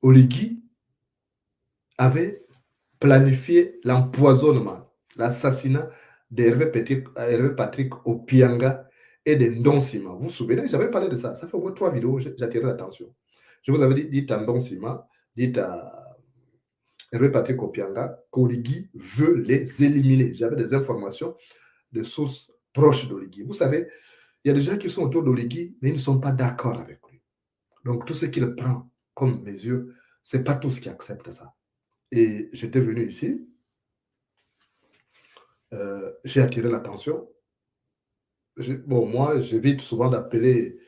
Oligui avait planifié l'empoisonnement, l'assassinat d'Hervé Patrick Opianga et de Ndonsima. Vous vous souvenez, j'avais parlé de ça. Ça fait au moins 3 vidéos, j'attirais l'attention. Je vous avais dit, dites à Ndonsima, dites à Hervé Patrick Opianga qu'Oligui veut les éliminer. J'avais des informations de sources proches d'Oligui. Vous savez, il y a des gens qui sont autour d'Oligui, mais ils ne sont pas d'accord avec lui. Donc, tout ce qu'il prend comme mesure, ce n'est pas tous qui acceptent ça. Et j'étais venu ici, j'ai attiré l'attention. Bon, moi, j'évite souvent d'appeler,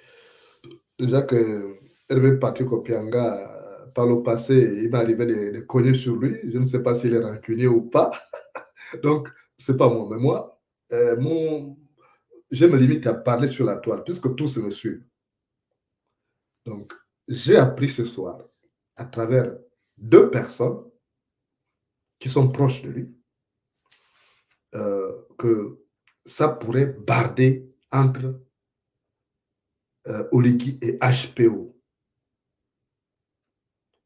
déjà que Hervé Patrick Opianga, par le passé, il m'est arrivé de cogner sur lui. Je ne sais pas s'il est rancunier ou pas. Donc, ce n'est pas moi. Mais moi, je me limite à parler sur la toile, puisque tous me suivent. Donc, j'ai appris ce soir, à travers 2 personnes qui sont proches de lui, que ça pourrait barder entre Oligui et HPO.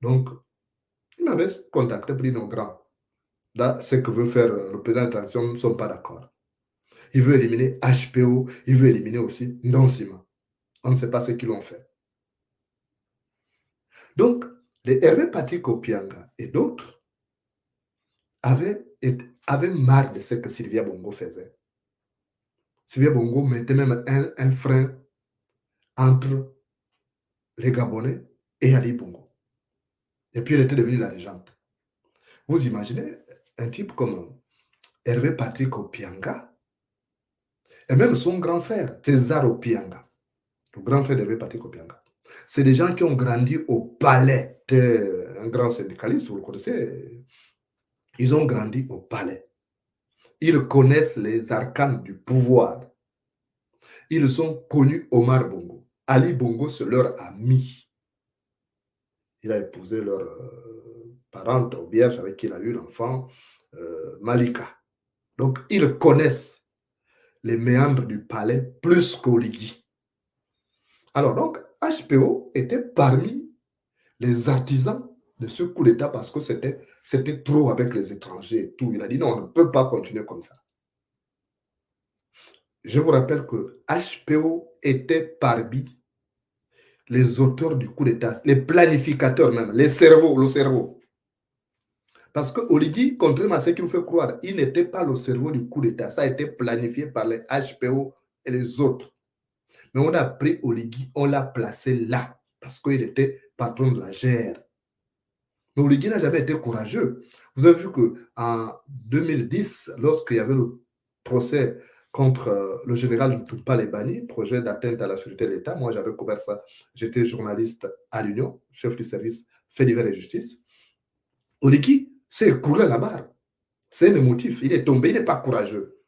Donc, il m'avait contacté pour dire non, grand. Là, ce que veut faire le président de la transition, nous ne sommes pas d'accord. Il veut éliminer HPO, il veut éliminer aussi Ndonsima. On ne sait pas ce qu'ils ont fait. Donc, les Hervé Patrick Opianga et d'autres avaient marre de ce que Sylvia Bongo faisait. Sylvia Bongo mettait même un frein entre les Gabonais et Ali Bongo. Et puis, elle était devenue la légende. Vous imaginez un type comme Hervé Patrick Opianga et même son grand frère, César Opianga, le grand frère d'Hervé Patrick Opianga. C'est des gens qui ont grandi au palais. Un grand syndicaliste, vous le connaissez. Ils ont grandi au palais. Ils connaissent les arcanes du pouvoir. Ils ont connu Omar Bongo. Ali Bongo, c'est leur ami. Il a épousé leur parente au vierge avec qui il a eu l'enfant, Malika. Donc, ils connaissent les méandres du palais plus qu'Oligui. Alors, donc, HPO était parmi les artisans de ce coup d'État parce que c'était trop avec les étrangers et tout. Il a dit non, on ne peut pas continuer comme ça. Je vous rappelle que HPO était parmi les auteurs du coup d'État, les planificateurs même, le cerveau. Parce que Oligui, contrairement à ce qu'il vous fait croire, il n'était pas le cerveau du coup d'État. Ça a été planifié par les HPO et les autres. Mais on a pris Oligui, on l'a placé là, parce qu'il était patron de la GR. Mais Oligui n'a jamais été courageux. Vous avez vu qu'en 2010, lorsqu'il y avait le procès contre le général Ntoupa Lebani, projet d'atteinte à la sécurité de l'État, moi j'avais couvert ça, j'étais journaliste à l'Union, chef du service fait divers et justice. Oligui s'est couru à la barre. C'est le motif. Il est tombé, il n'est pas courageux.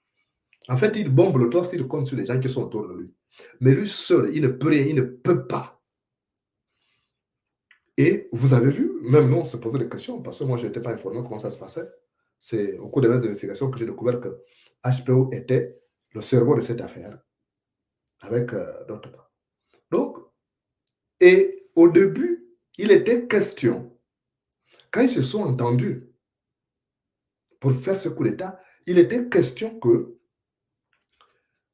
En fait, il bombe le torse, il compte sur les gens qui sont autour de lui. Mais lui seul, il ne peut rien, il ne peut pas. Et vous avez vu, même nous, on se posait des questions, parce que moi, je n'étais pas informé comment ça se passait. C'est au cours de mes investigations que j'ai découvert que HPO était le cerveau de cette affaire, avec d'autres pas. Donc, et au début, il était question, quand ils se sont entendus pour faire ce coup d'État, il était question que,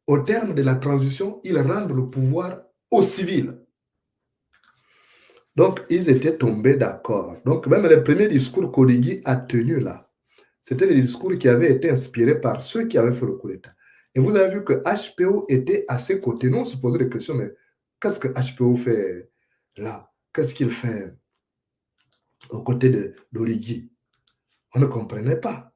au terme de la transition, ils rendent le pouvoir aux civils. Donc, ils étaient tombés d'accord. Donc, même les premiers discours qu'Oligui a tenus là, c'était des discours qui avaient été inspirés par ceux qui avaient fait le coup d'État. Et vous avez vu que HPO était à ses côtés. Nous, on se posait des questions, mais qu'est-ce que HPO fait là? Qu'est-ce qu'il fait aux côtés d'Oligui? On ne comprenait pas.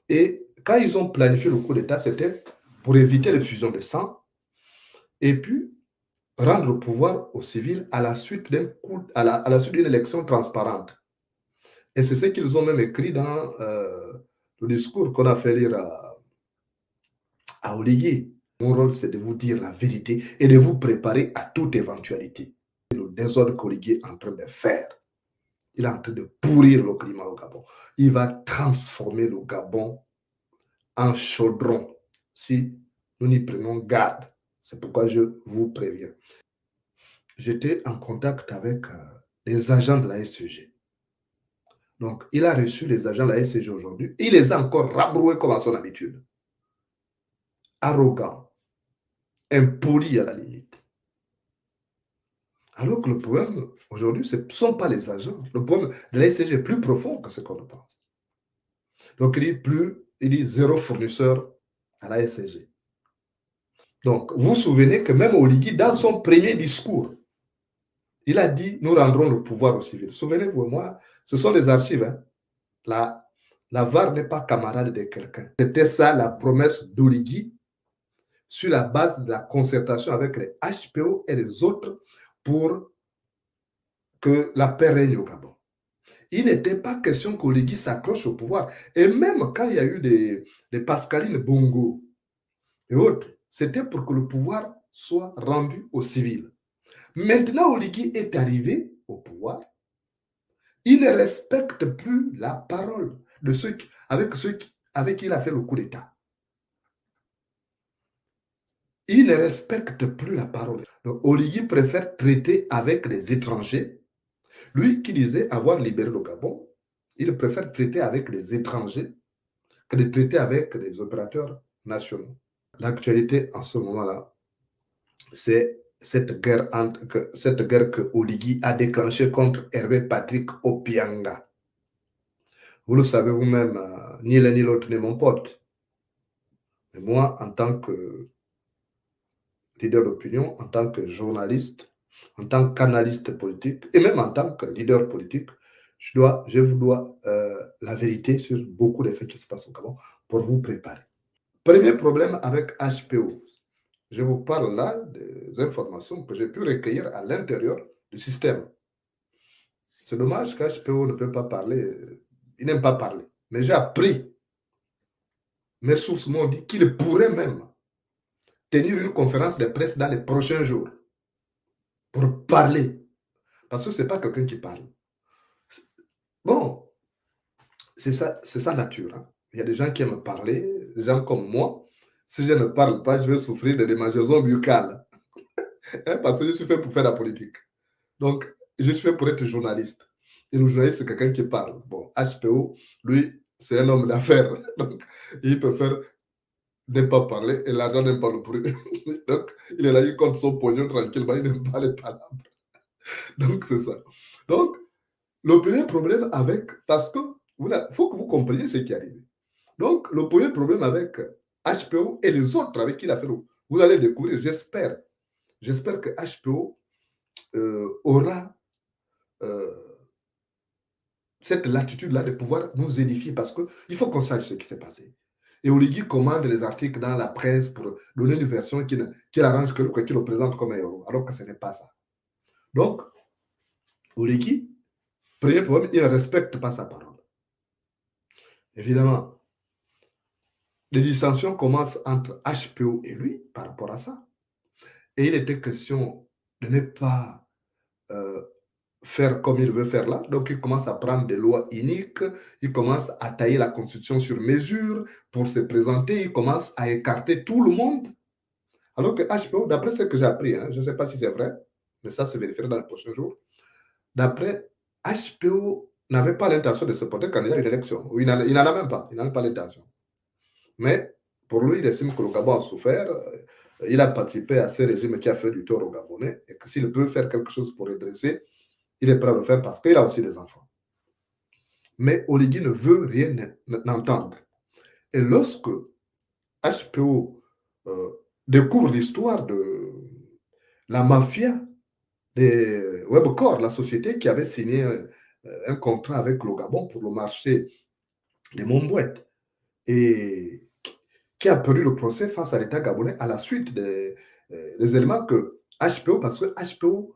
Et quand ils ont planifié le coup d'État, c'était pour éviter les fusions de sang et puis rendre le pouvoir aux civils à la suite d'une élection transparente. Et c'est ce qu'ils ont même écrit dans le discours qu'on a fait lire à Oligui. Mon rôle, c'est de vous dire la vérité et de vous préparer à toute éventualité. Le désordre qu'Oligui est en train de faire, il est en train de pourrir le climat au Gabon. Il va transformer le Gabon en chaudron si nous n'y prenons garde. C'est pourquoi je vous préviens. J'étais en contact avec les agents de la SCG. Donc, il a reçu les agents de la SCG aujourd'hui. Il les a encore rabroués comme à son habitude. Arrogant, impoli à la limite. Alors que le problème, aujourd'hui, ce ne sont pas les agents. Le problème de la SCG est plus profond que ce qu'on pense. Donc, il dit zéro fournisseur à la SCG. Donc, vous vous souvenez que même Oligui, dans son premier discours, il a dit, nous rendrons le pouvoir aux civils. Souvenez-vous, moi, ce sont des archives. Hein. La VAR n'est pas camarade de quelqu'un. C'était ça la promesse d'Oligui sur la base de la concertation avec les HPO et les autres pour que la paix règne au Gabon. Il n'était pas question qu'Oligui s'accroche au pouvoir. Et même quand il y a eu des Pascaline Bongo et autres, c'était pour que le pouvoir soit rendu aux civils. Maintenant, Oligui est arrivé au pouvoir. Il ne respecte plus la parole de ceux avec qui il a fait le coup d'État. Il ne respecte plus la parole. Donc, Oligui préfère traiter avec les étrangers. Lui qui disait avoir libéré le Gabon, il préfère traiter avec les étrangers que de traiter avec les opérateurs nationaux. L'actualité en ce moment-là, c'est cette guerre que Oligui a déclenchée contre Hervé Patrick Opianga. Vous le savez vous-même, ni l'un ni l'autre n'est mon pote. Mais moi, en tant que leader d'opinion, en tant que journaliste, en tant qu'analyste politique, et même en tant que leader politique, je vous dois la vérité sur beaucoup des faits qui se passent au Gabon pour vous préparer. Premier problème avec HPO. Je vous parle là des informations que j'ai pu recueillir à l'intérieur du système. C'est dommage qu'HPO ne peut pas parler. Il n'aime pas parler. Mais j'ai appris. Mes sources m'ont dit qu'il pourrait même tenir une conférence de presse dans les prochains jours pour parler. Parce que ce n'est pas quelqu'un qui parle. Bon, c'est sa nature. Hein. Il y a des gens qui aiment parler, des gens comme moi. Si je ne parle pas, je vais souffrir de démangeaisons buccales. Hein, parce que je suis fait pour faire la politique. Donc, je suis fait pour être journaliste. Et le journaliste, c'est quelqu'un qui parle. Bon, HPO, lui, c'est un homme d'affaires. Donc, il peut faire ne pas parler et l'argent n'aime pas le bruit. Donc, il est là, il compte son pognon tranquillement, il n'aime pas les palabres. Donc, c'est ça. Donc, le premier problème avec, parce que il faut que vous compreniez ce qui arrive. Donc, le premier problème avec HPO et les autres avec qui il a fait, vous allez découvrir, j'espère que HPO aura cette latitude-là de pouvoir nous édifier parce qu'il faut qu'on sache ce qui s'est passé. Et Oligui commande les articles dans la presse pour donner une version qui arrange que qui le présente comme un héros, alors que ce n'est pas ça. Donc, Oligui, premier problème, il ne respecte pas sa parole. Évidemment, les dissensions commencent entre HPO et lui par rapport à ça. Et il était question de ne pas faire comme il veut faire là. Donc, il commence à prendre des lois iniques, il commence à tailler la Constitution sur mesure pour se présenter, il commence à écarter tout le monde. Alors que HPO, d'après ce que j'ai appris, hein, je ne sais pas si c'est vrai, mais ça se vérifiera dans les prochains jours, d'après HPO n'avait pas l'intention de se porter candidat à une élection. Il n'en a même pas, il n'en a pas l'intention. Mais pour lui, il estime que le Gabon a souffert, il a participé à ce régime qui a fait du tort aux Gabonais, et que s'il peut faire quelque chose pour redresser, il est prêt à le faire parce qu'il a aussi des enfants. Mais Oligui ne veut rien entendre. Et lorsque HPO découvre l'histoire de la mafia des Webcor, la société qui avait signé un contrat avec le Gabon pour le marché des Montbouette, et qui a perdu le procès face à l'État gabonais à la suite des éléments que HPO, parce que HPO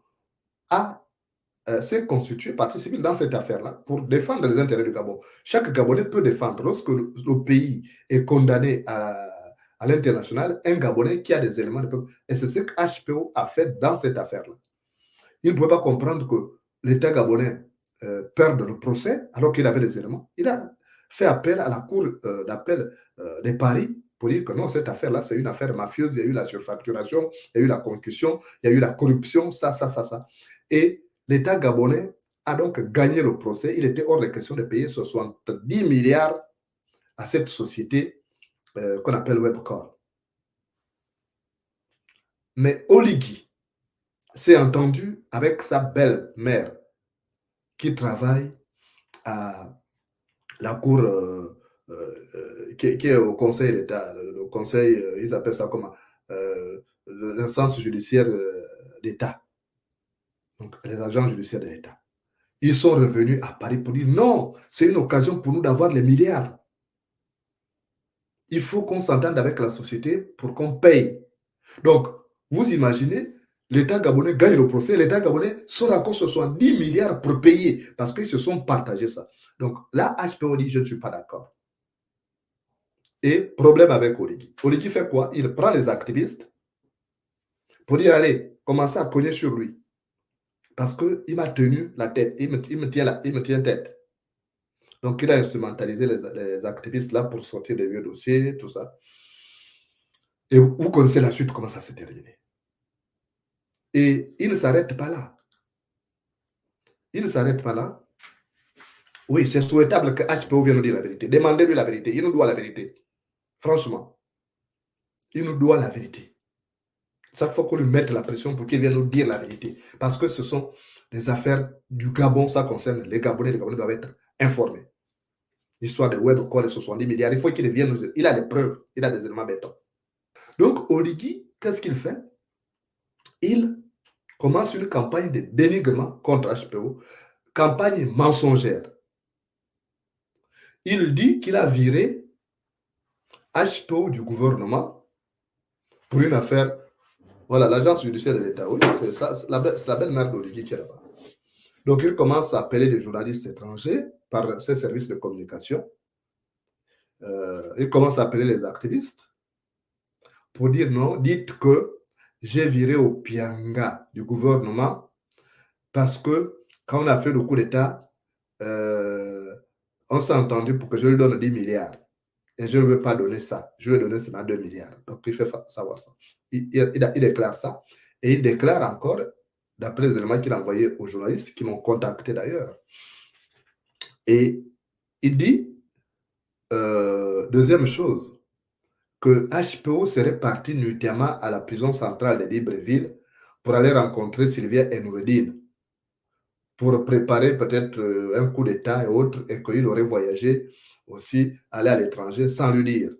s'est constitué partie civile dans cette affaire-là pour défendre les intérêts du Gabon. Chaque Gabonais peut défendre. Lorsque le pays est condamné à l'international, un Gabonais qui a des éléments de peuple. Et c'est ce que HPO a fait dans cette affaire-là. Il ne pouvait pas comprendre que l'État gabonais perde le procès alors qu'il avait des éléments. Il a fait appel à la Cour d'appel de Paris pour dire que non, cette affaire-là, c'est une affaire mafieuse. Il y a eu la surfacturation, il y a eu la concussion, il y a eu la corruption, ça. Et L'État gabonais a donc gagné le procès. Il était hors de question de payer 70 milliards à cette société qu'on appelle Webcor. Mais Oligui s'est entendu avec sa belle-mère qui travaille à la cour qui est au Conseil d'État. Le Conseil, ils appellent ça comment l'instance judiciaire d'État. Donc, les agents judiciaires de l'État. Ils sont revenus à Paris pour dire non, c'est une occasion pour nous d'avoir les milliards. Il faut qu'on s'entende avec la société pour qu'on paye. Donc, vous imaginez, l'État gabonais gagne le procès, l'État gabonais sort encore 70 milliards pour payer parce qu'ils se sont partagés ça. Donc là, HPO dit je ne suis pas d'accord. Et problème avec Oligui. Oligui fait quoi? Il prend les activistes pour dire allez, commencez à cogner sur lui. Parce qu'il m'a tenu la tête, il me tient tête. Donc il a instrumentalisé les activistes là pour sortir des vieux dossiers, tout ça. Et vous connaissez la suite, comment ça s'est terminé. Et il ne s'arrête pas là. Il ne s'arrête pas là. Oui, c'est souhaitable que HPO vienne nous dire la vérité. Demandez-lui la vérité. Il nous doit la vérité. Franchement, il nous doit la vérité. Ça, il faut qu'on lui mette la pression pour qu'il vienne nous dire la vérité. Parce que ce sont des affaires du Gabon, ça concerne les Gabonais. Les Gabonais doivent être informés. L'histoire de Webcor, les 70 milliards, il faut qu'il vienne nous dire. Il a des preuves, il a des éléments béton. Donc, Oligui, qu'est-ce qu'il fait? Il commence une campagne de dénigrement contre HPO, campagne mensongère. Il dit qu'il a viré HPO du gouvernement pour une affaire. Voilà, l'agence judiciaire de l'État. Oui, c'est la belle-mère d'Olivier qui est là-bas. Donc, il commence à appeler des journalistes étrangers par ses services de communication. Il commence à appeler les activistes pour dire non, dites que j'ai viré au pianga du gouvernement parce que quand on a fait le coup d'État, on s'est entendu pour que je lui donne 10 milliards. Et je ne veux pas donner ça. Je vais donner seulement 2 milliards. Donc, il fait savoir ça. Il déclare ça. Et il déclare encore, d'après les éléments qu'il a envoyés aux journalistes, qui m'ont contacté d'ailleurs. Et il dit, deuxième chose, que HPO serait parti nuitamment à la prison centrale de Libreville pour aller rencontrer Sylvia Noureddine pour préparer peut-être un coup d'État et autres, et qu'il aurait voyagé aussi, aller à l'étranger sans lui dire.